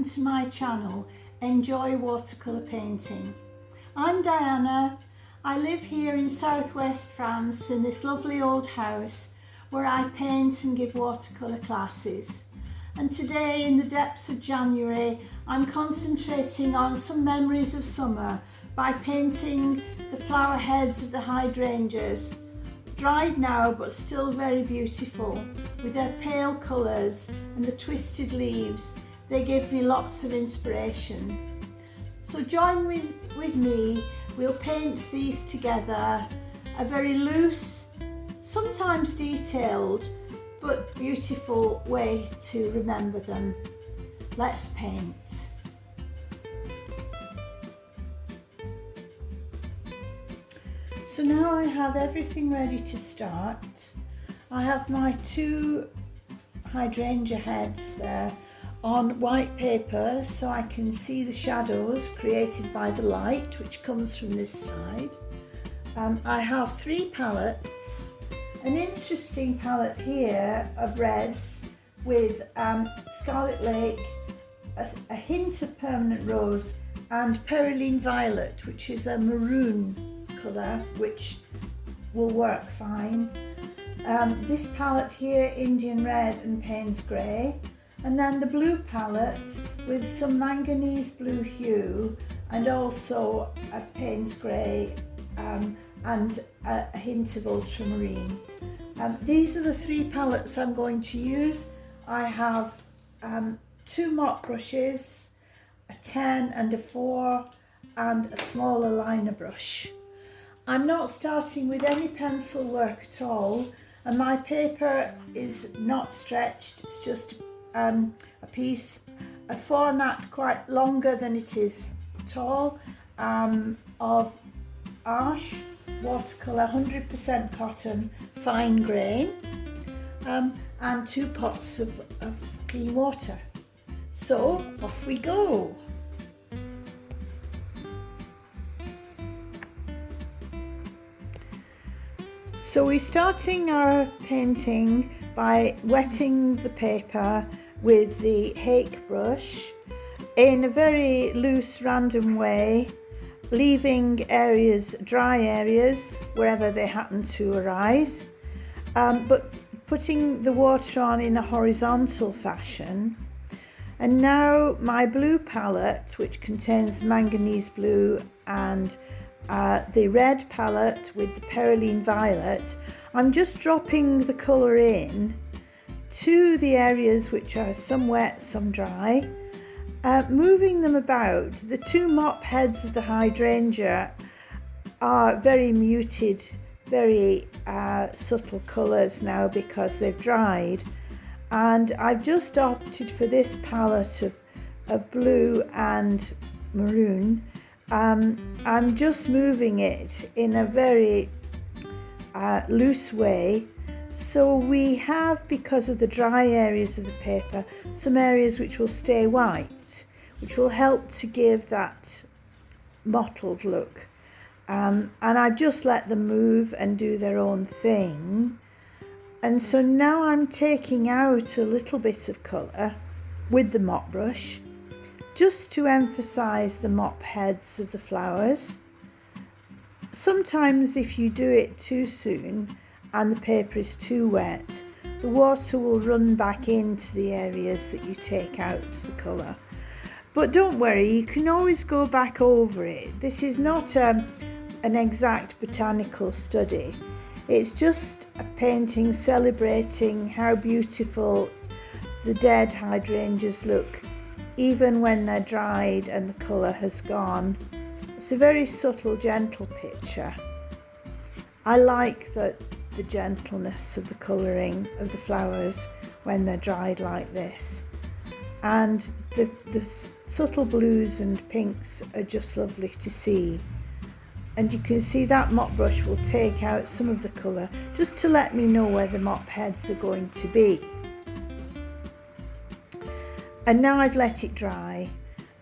to my channel, Enjoy Watercolour Painting. I'm Diana. I live here in southwest France in this lovely old house where I paint and give watercolour classes. And today, in the depths of January, I'm concentrating on some memories of summer by painting the flower heads of the hydrangeas. Dried now but still very beautiful, with their pale colours and the twisted leaves. They give me lots of inspiration. So join with me, we'll paint these together, a very loose, sometimes detailed, but beautiful way to remember them. Let's paint. So now I have everything ready to start. I have my two hydrangea heads there on white paper so I can see the shadows created by the light which comes from this side. I have three palettes, an interesting palette here of reds with Scarlet Lake, a hint of permanent rose and Perylene Violet, which is a maroon colour which will work fine. This palette here, Indian Red and Payne's Grey, and then the blue palette with some manganese blue hue and also a Payne's Grey and a hint of ultramarine. These are the three palettes I'm going to use. I have two mop brushes, a 10 and a 4 and a smaller liner brush. I'm not starting with any pencil work at all, and my paper is not stretched, it's just a piece, a format quite longer than it is tall, of Arche watercolour 100% cotton fine grain, and 2 pots of clean water. So off we go. So we're starting our painting by wetting the paper with the hake brush in a very loose, random way, leaving dry areas wherever they happen to arise, but putting the water on in a horizontal fashion. And now my blue palette, which contains manganese blue, and the red palette with the Perylene Violet, I'm just dropping the colour in to the areas which are some wet, some dry, moving them about. The two mop heads of the hydrangea are very muted, very subtle colours now because they've dried, and I've just opted for this palette of blue and maroon. I'm just moving it in a very loose way. So we have, because of the dry areas of the paper, some areas which will stay white, which will help to give that mottled look. And I've just let them move and do their own thing. And so now I'm taking out a little bit of colour with the mop brush, just to emphasize the mop heads of the flowers. Sometimes if you do it too soon and the paper is too wet, the water will run back into the areas that you take out the colour. But don't worry, you can always go back over it. This is not an exact botanical study. It's just a painting celebrating how beautiful the dead hydrangeas look, even when they're dried and the colour has gone. It's a very subtle, gentle picture. I like the gentleness of the colouring of the flowers when they're dried like this. And the subtle blues and pinks are just lovely to see. And you can see that mop brush will take out some of the colour just to let me know where the mop heads are going to be. And now I've let it dry,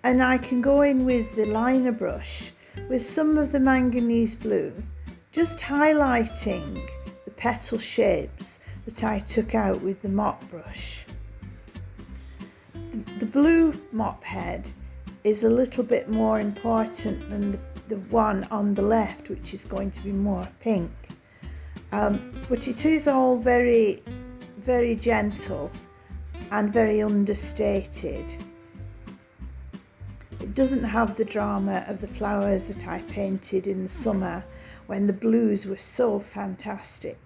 and I can go in with the liner brush with some of the manganese blue, just highlighting the petal shapes that I took out with the mop brush. The blue mop head is a little bit more important than the one on the left, which is going to be more pink. But it is all very, very gentle and very understated. It doesn't have the drama of the flowers that I painted in the summer when the blues were so fantastic.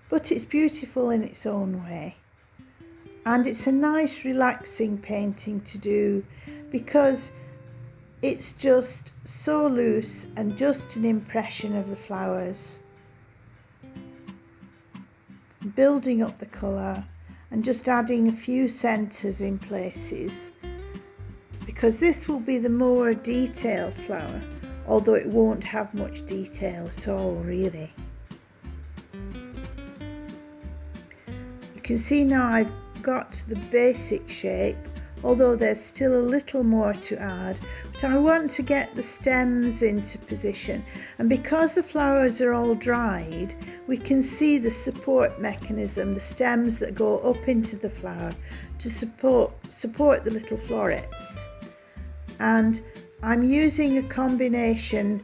But it's beautiful in its own way. And it's a nice relaxing painting to do because it's just so loose and just an impression of the flowers. Building up the colour and just adding a few centres in places, because this will be the more detailed flower, although it won't have much detail at all really. You can see now I've got the basic shape, although there's still a little more to add, but I want to get the stems into position, and because the flowers are all dried, we can see the support mechanism, the stems that go up into the flower to support the little florets. And I'm using a combination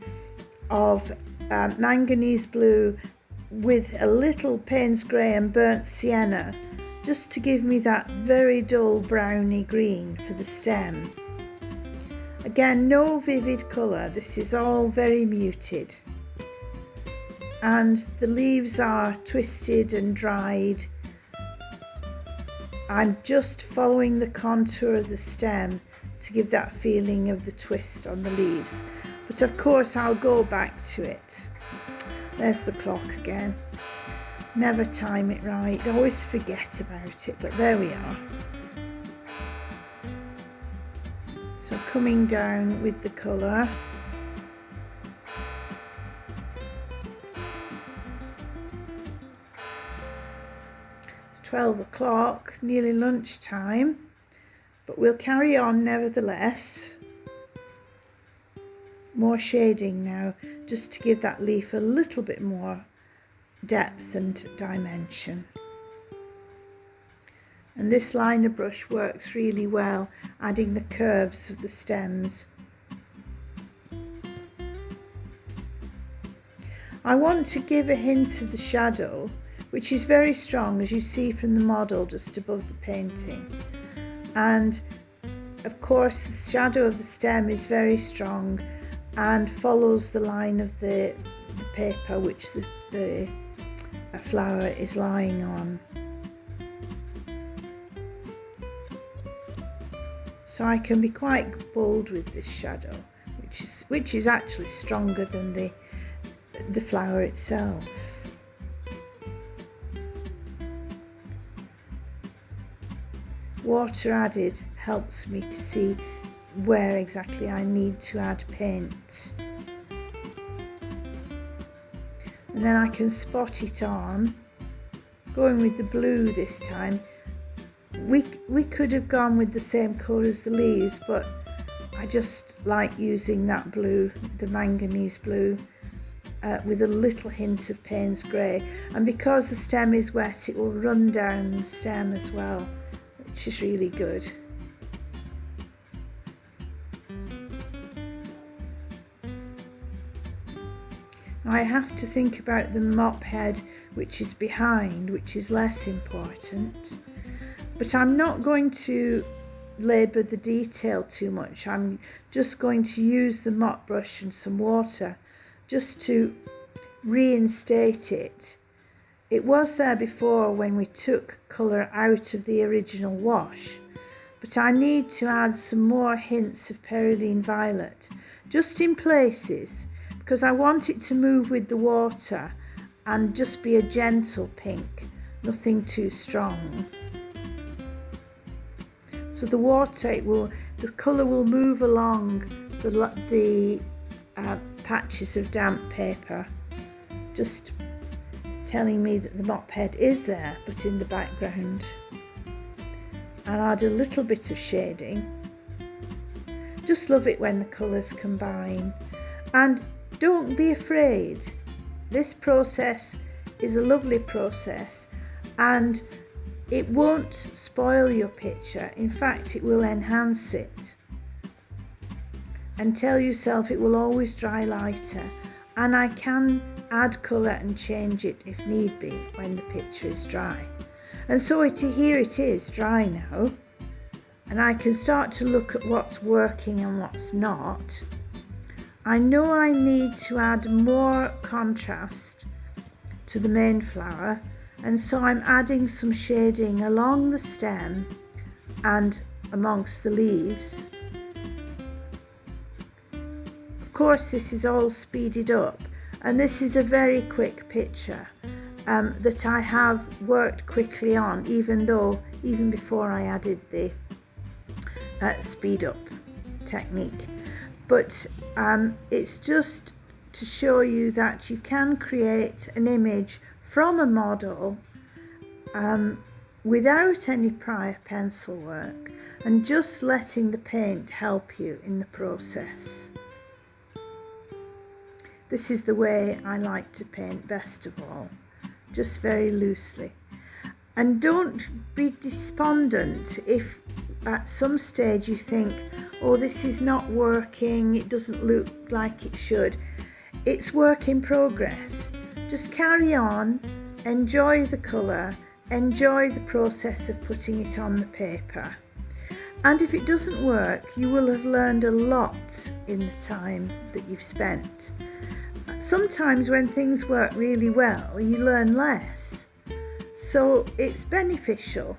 of manganese blue with a little Payne's grey and burnt sienna, just to give me that very dull browny green for the stem. Again, no vivid colour, this is all very muted. And the leaves are twisted and dried. I'm just following the contour of the stem to give that feeling of the twist on the leaves. But of course I'll go back to it. There's the clock again. Never time it right, always forget about it, but there we are. So coming down with the colour. It's 12 o'clock, nearly lunchtime, but we'll carry on nevertheless. More shading now, just to give that leaf a little bit more depth and dimension. And this liner brush works really well, adding the curves of the stems. I want to give a hint of the shadow, which is very strong, as you see from the model just above the painting. And of course the shadow of the stem is very strong and follows the line of the paper which the flower is lying on. So I can be quite bold with this shadow, which is actually stronger than the flower itself. Water added helps me to see where exactly I need to add paint. And then I can spot it on. Going with the blue this time. We could have gone with the same colour as the leaves, but I just like using that blue, the manganese blue, with a little hint of Payne's grey. And because the stem is wet, it will run down the stem as well, which is really good. I have to think about the mop head which is behind, which is less important. But I'm not going to labour the detail too much. I'm just going to use the mop brush and some water just to reinstate it. It was there before when we took colour out of the original wash, but I need to add some more hints of Perylene Violet, just in places, because I want it to move with the water and just be a gentle pink, nothing too strong. So the water, the colour will move along the patches of damp paper, just telling me that the mop head is there, but in the background. I'll add a little bit of shading. Just love it when the colours combine. And don't be afraid. This process is a lovely process, and it won't spoil your picture. In fact, it will enhance it. And tell yourself it will always dry lighter, and I can add colour and change it if need be when the picture is dry. And so here it is dry now, and I can start to look at what's working and what's not. I know I need to add more contrast to the main flower, and so I'm adding some shading along the stem and amongst the leaves. Of course, this is all speeded up, and this is a very quick picture that I have worked quickly on, even before I added the speed up technique. But it's just to show you that you can create an image from a model without any prior pencil work, and just letting the paint help you in the process. This is the way I like to paint best of all, just very loosely. And don't be despondent if at some stage you think, oh, this is not working, it doesn't look like it should. It's work in progress. Just carry on, enjoy the colour, enjoy the process of putting it on the paper. And if it doesn't work, you will have learned a lot in the time that you've spent. Sometimes when things work really well, you learn less. So it's beneficial,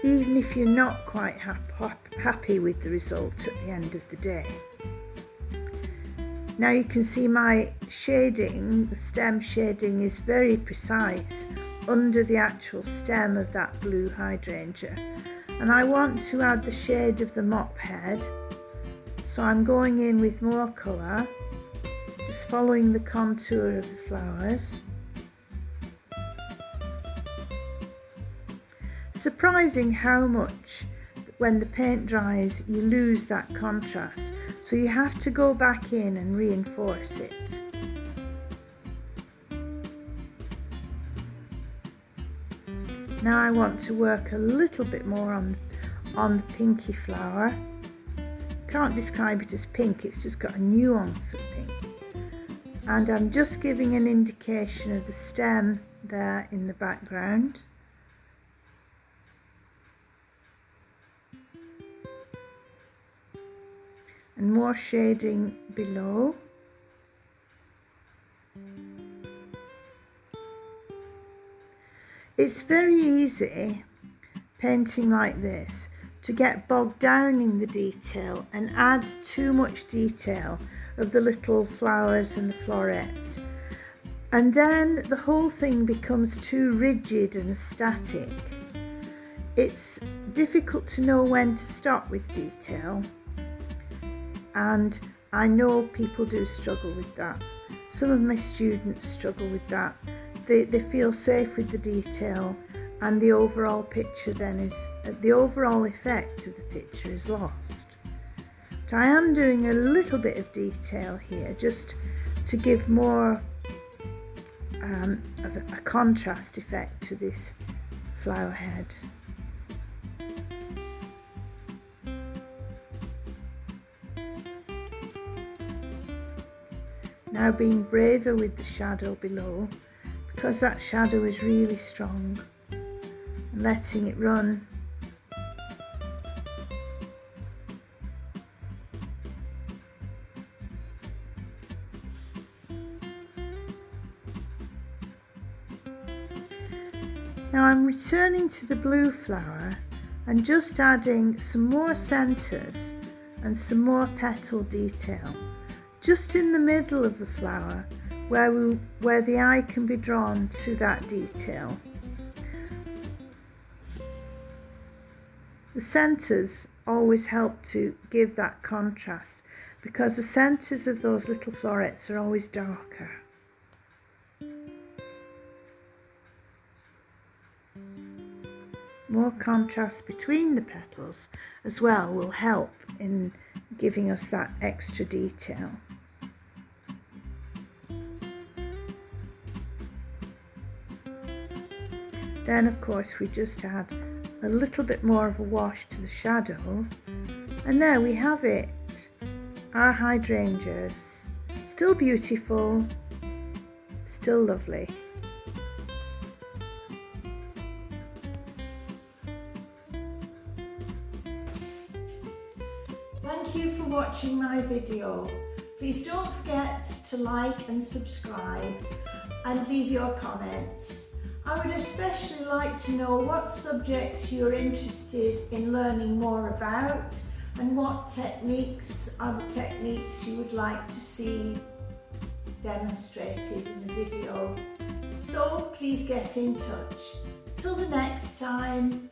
even if you're not quite happy with the result at the end of the day. Now you can see my shading, the stem shading is very precise under the actual stem of that blue hydrangea. And I want to add the shade of the mop head, so I'm going in with more colour, just following the contour of the flowers. Surprising how much, when the paint dries, you lose that contrast, so you have to go back in and reinforce it. Now I want to work a little bit more on the pinky flower. Can't describe it as pink, it's just got a nuance of pink. And I'm just giving an indication of the stem there in the background. And more shading below. It's very easy painting like this to get bogged down in the detail and add too much detail of the little flowers and the florets, and then the whole thing becomes too rigid and static. It's difficult to know when to stop with detail, and I know people do struggle with that. Some of my students struggle with that. They feel safe with the detail, and the overall picture then is, the overall effect of the picture is lost. But I am doing a little bit of detail here just to give more of a contrast effect to this flower head. Now being braver with the shadow below, because that shadow is really strong, and letting it run. Now I'm returning to the blue flower and just adding some more centres and some more petal detail, just in the middle of the flower where the eye can be drawn to that detail. The centres always help to give that contrast, because the centres of those little florets are always darker. More contrast between the petals as well will help in giving us that extra detail. Then of course we just add a little bit more of a wash to the shadow, and there we have it, our hydrangeas. Still beautiful, still lovely. Thank you for watching my video. Please don't forget to like and subscribe and leave your comments. I would especially like to know what subjects you're interested in learning more about and what techniques are the techniques you would like to see demonstrated in the video. So please get in touch. Till the next time.